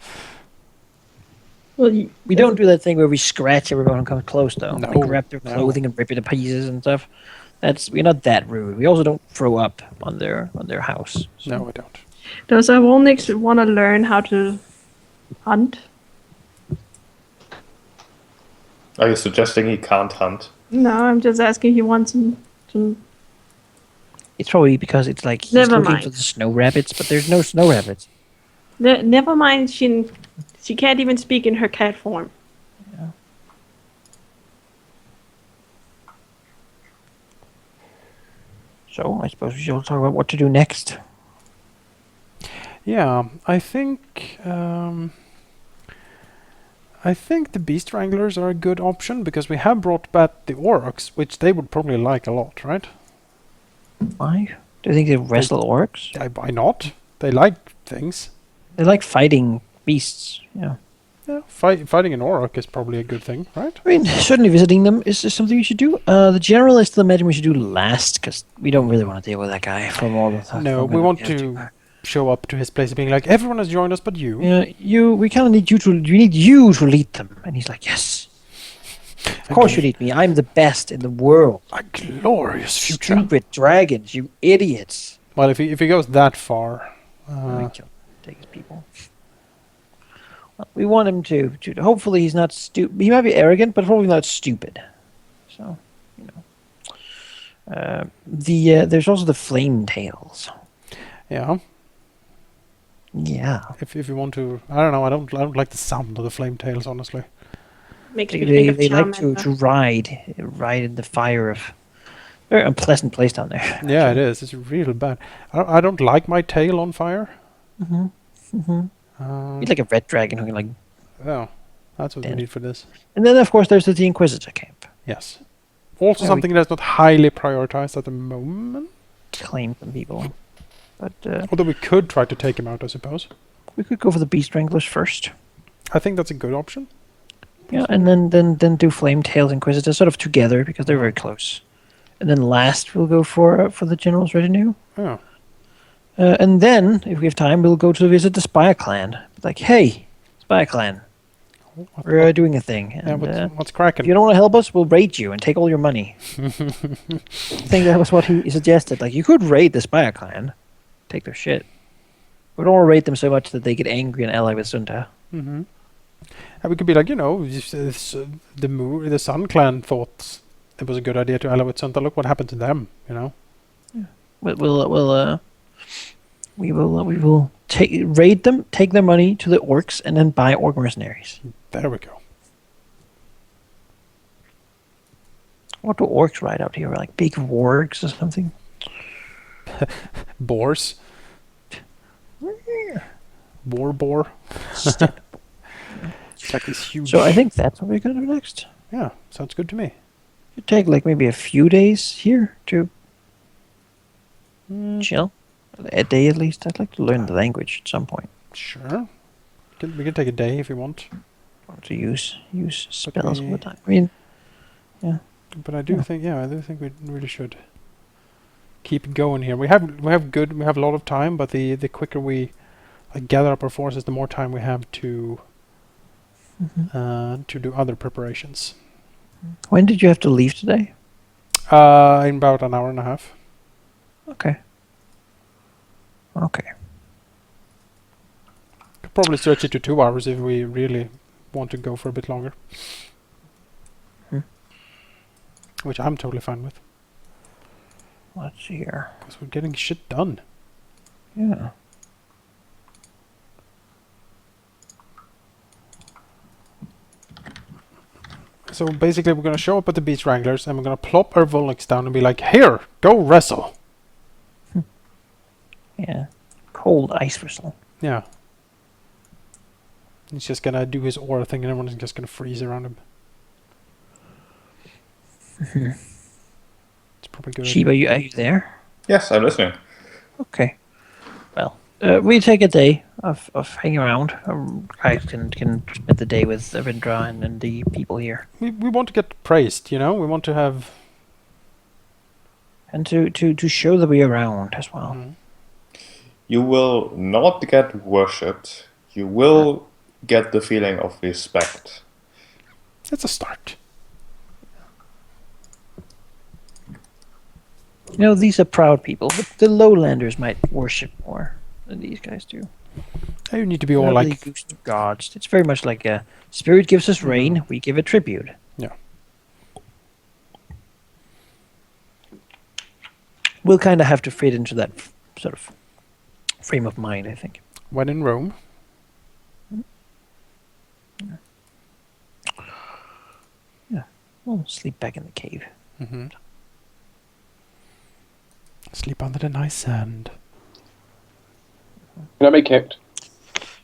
Well, We don't do that thing where we scratch everyone who comes close, though. No, Like grab their no. clothing and rip it to pieces and stuff. We're not that rude. We also don't throw up on their house. So. No, we don't. does Volnix want to learn how to hunt? Are you suggesting he can't hunt? No, I'm just asking if he wants to. It's probably because it's like he's Never looking mind. for the snow rabbits, but there's no snow rabbits. Never mind. She can't even speak in her cat form. So I suppose we should talk about what to do next. Yeah, I think the Beast Wranglers are a good option because we have brought back the aurochs, which they would probably like a lot, right? Why? Do you think they wrestle orcs? Why not? They like things. They like fighting beasts. Yeah. Yeah, fighting an auroch is probably a good thing, right? I mean, certainly visiting them is something we should do. The general I still imagine we should do last because we don't really want to deal with that guy for more than that. No, we want to show up to his place being like, everyone has joined us but you. Yeah, we kind of need you to. We need you to lead them. And he's like, yes. Of course you need me. I'm the best in the world. A glorious future. Stupid dragons, you idiots. Well, if he goes that far, Take his people. Well, we want him to. Hopefully, he's not stupid. He might be arrogant, but probably not stupid. So, you know. There's also the flame tails. yeah. Yeah. If you want to, I don't know. I don't like the sound of the flame tails, honestly. Makes me think of They like Tiamat. to ride in the fire of. Very unpleasant place down there. Yeah, it is. It's real bad. I don't like my tail on fire. He's like a red dragon who can like. Oh, that's what we Yeah. need for this. And then of course there's the Inquisitor camp. Yes. Also Yeah, something that's not highly prioritized at the moment. Claim some people, but Although we could try to take him out, I suppose. we could go for the Beast Wranglers first. I think that's a good option. Yeah, and then do Flame Tails Inquisitor sort of together because they're very close. And then last we'll go for the General's retinue. Oh. And then if we have time, we'll go to visit the Spire Clan. Like, hey, Spire Clan, we're doing a thing. Yeah, And, what's if cracking? you don't want to help us, we'll raid you and take all your money. I think that was what he suggested. Like, you could raid the Spire Clan, take their shit. We don't want to raid them so much that they get angry and ally with Sunta. Mm-hmm. And we could be like, the Sun Clan thought it was a good idea to ally with Santa. Look what happened to them, you know. We will raid them, take their money to the orcs, and then buy orc mercenaries. There we go. What do orcs ride out here? Like big wargs or something? Boars. Boar. It's like this huge. So I think that's what we're gonna do next. Yeah, sounds good to me. You take like maybe a few days here to chill. A day at least. I'd like to learn the language at some point. Sure. We can take a day if you want. To use spells all the time. I mean, yeah. But I do think we really should keep going here. We have a lot of time, but the quicker we gather up our forces, the more time we have to do other preparations. When did you have to leave today? In about an hour and a half. Okay. Could probably stretch it to 2 hours if we really want to go for a bit longer. Which I'm totally fine with. Let's see here. Because we're getting shit done. Yeah. So basically we're going to show up at the Beast Wranglers and we're going to plop our Volniks down and be like, here, go wrestle. Yeah. Cold ice whistle. Yeah. He's just going to do his aura thing and everyone's just going to freeze around him. It's probably good. Sheba, are you there? Yes, I'm listening. Okay. Well, we take a day of hanging around. Guys can spend the day with Avindra and the people here. We want to get praised, you know? We want to have... And to show that we're around as well. Mhm. You will not get worshipped. You will get the feeling of respect. It's a start. You know, these are proud people, but the lowlanders might worship more than these guys do. You need to be all They're like... really used to gods. It's very much like a spirit gives us rain, we give it tribute. Yeah. We'll kind of have to fit into that sort of frame of mind, I think. When in Rome. Yeah, we'll sleep back in the cave. Mm-hmm. Sleep under the nice sand. Can I be kicked?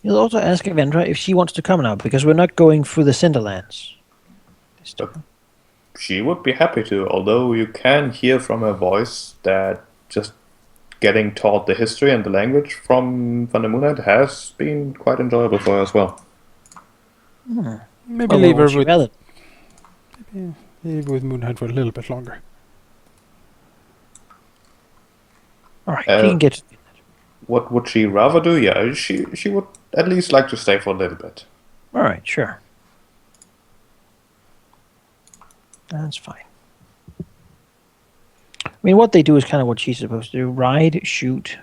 You'll also ask Avendra if she wants to come now, because we're not going through the Cinderlands. This time. She would be happy to, although you can hear from her voice that just getting taught the history and the language from Van der Moonlight has been quite enjoyable for her as well. Maybe Well, leave what her would she with rather? Moonhead for a little bit longer. All right, she can get. What would she rather do? Yeah, she would at least like to stay for a little bit. All right, sure. That's fine. I mean, what they do is kind of what she's supposed to do: ride, shoot,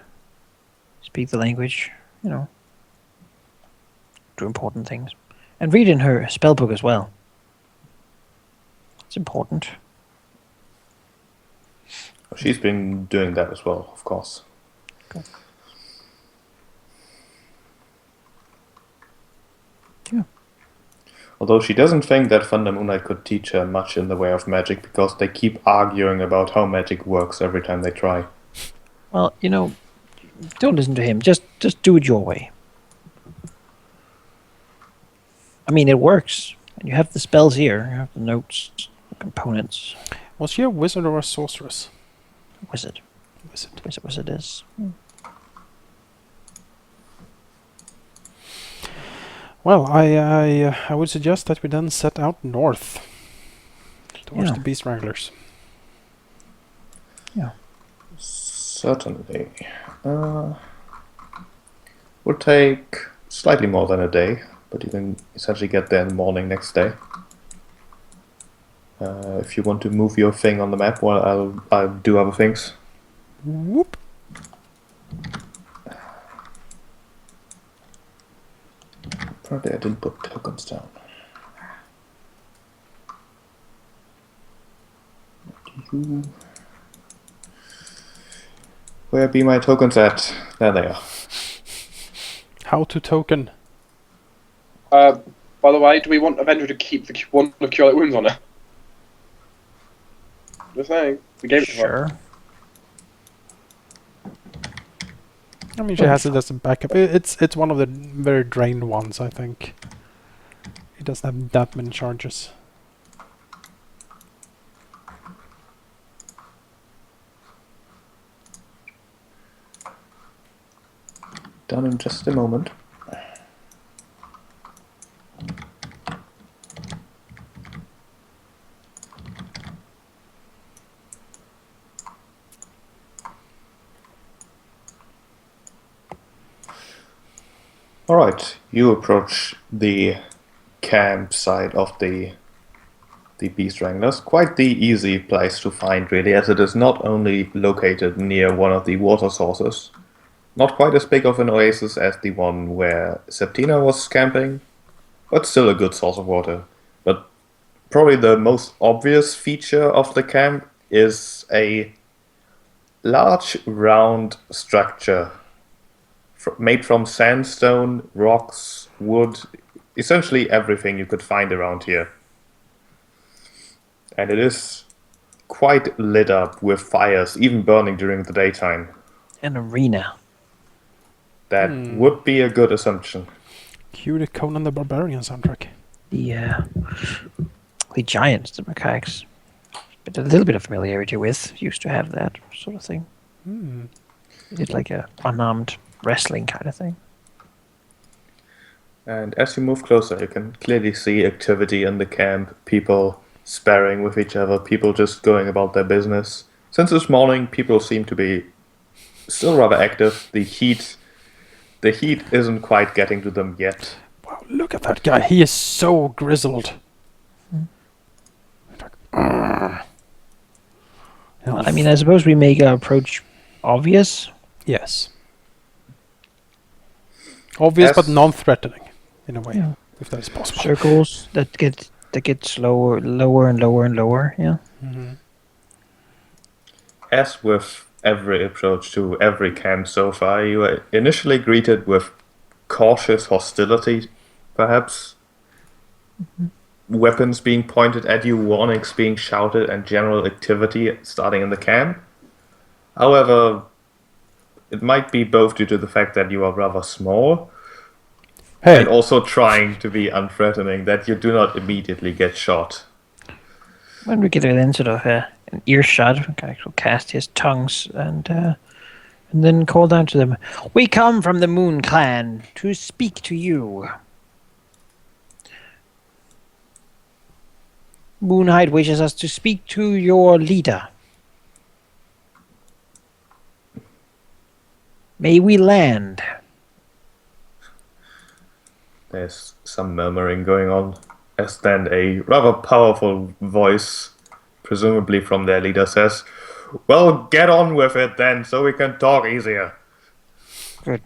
speak the language. Do important things, and read in her spell book as well. It's important. She's been doing that as well, of course. Okay. Yeah. Although she doesn't think that Van der Moonlight could teach her much in the way of magic, because they keep arguing about how magic works every time they try. Well, don't listen to him. Just do it your way. I mean, it works. And you have the spells here. You have the notes, the components. Was she a wizard or a sorceress? Wizard. Wizard is. Well, I would suggest that we then set out north towards Yeah. the Beast Wranglers. Yeah. Certainly. Would take slightly more than a day, but you can essentially get there in the morning next day. If you want to move your thing on the map while I'll do other things. Whoop. Apparently I didn't put tokens down. Where be my tokens at? There they are. How to token? By the way, do we want Avenger to keep the one of Cure Light Wounds on her? Just saying. We gave it to her. Sure. I mean, she has it as a backup. It's one of the very drained ones, I think. It doesn't have that many charges. Done in just a moment. Alright, you approach the campsite of the Beast Wranglers. Quite the easy place to find, really, as it is not only located near one of the water sources, not quite as big of an oasis as the one where Septina was camping, but still a good source of water. But probably the most obvious feature of the camp is a large round structure made from sandstone, rocks, wood, essentially everything you could find around here. And it is quite lit up with fires, even burning during the daytime. An arena. That would be a good assumption. Cue the Conan the Barbarian soundtrack. The giants, the macaques. But a little bit of familiarity with. Used to have that sort of thing. They did like a unarmed wrestling kind of thing. And as you move closer, you can clearly see activity in the camp, people sparring with each other, people just going about their business. Since this morning, people seem to be still rather active. The heat isn't quite getting to them yet. Wow, look at that guy. He is so grizzled. I mean, I suppose we make our approach obvious. Yes. Obvious but Yes. non-threatening, in a way, Yeah. if that is possible. Circles that get slower, lower and lower and lower. Yeah. As with every approach to every camp so far, you are initially greeted with cautious hostility, perhaps. Weapons being pointed at you, warnings being shouted, and general activity starting in the camp. However, it might be both due to the fact that you are rather small Hey, and also trying to be unthreatening that you do not immediately get shot. When we get within sort of an earshot, I will cast his tongues and then call down to them. We come from the Moon Clan to speak to you. Moonhide wishes us to speak to your leader. May we land? There's some murmuring going on, as then a rather powerful voice, presumably from their leader, says, "Well, get on with it then, so we can talk easier." I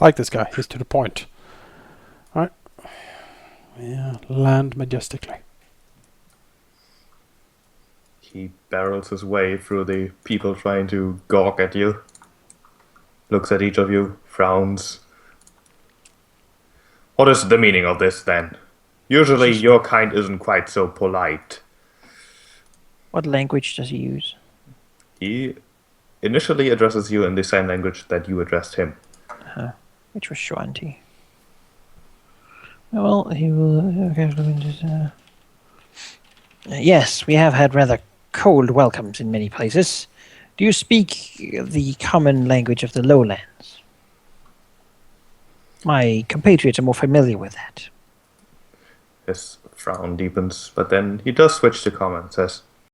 like this guy. He's to the point. Alright. Yeah, land majestically. He barrels his way through the people trying to gawk at you, looks at each of you, frowns. What is the meaning of this, then? Usually your kind isn't quite so polite. What language does he use? He initially addresses you in the same language that you addressed him. Which was Shwanti. Well, he will. Okay, let me just. Yes, we have had rather cold welcomes in many places. Do you speak the common language of the lowlands? My compatriots are more familiar with that. His frown deepens, but then he does switch to common and says,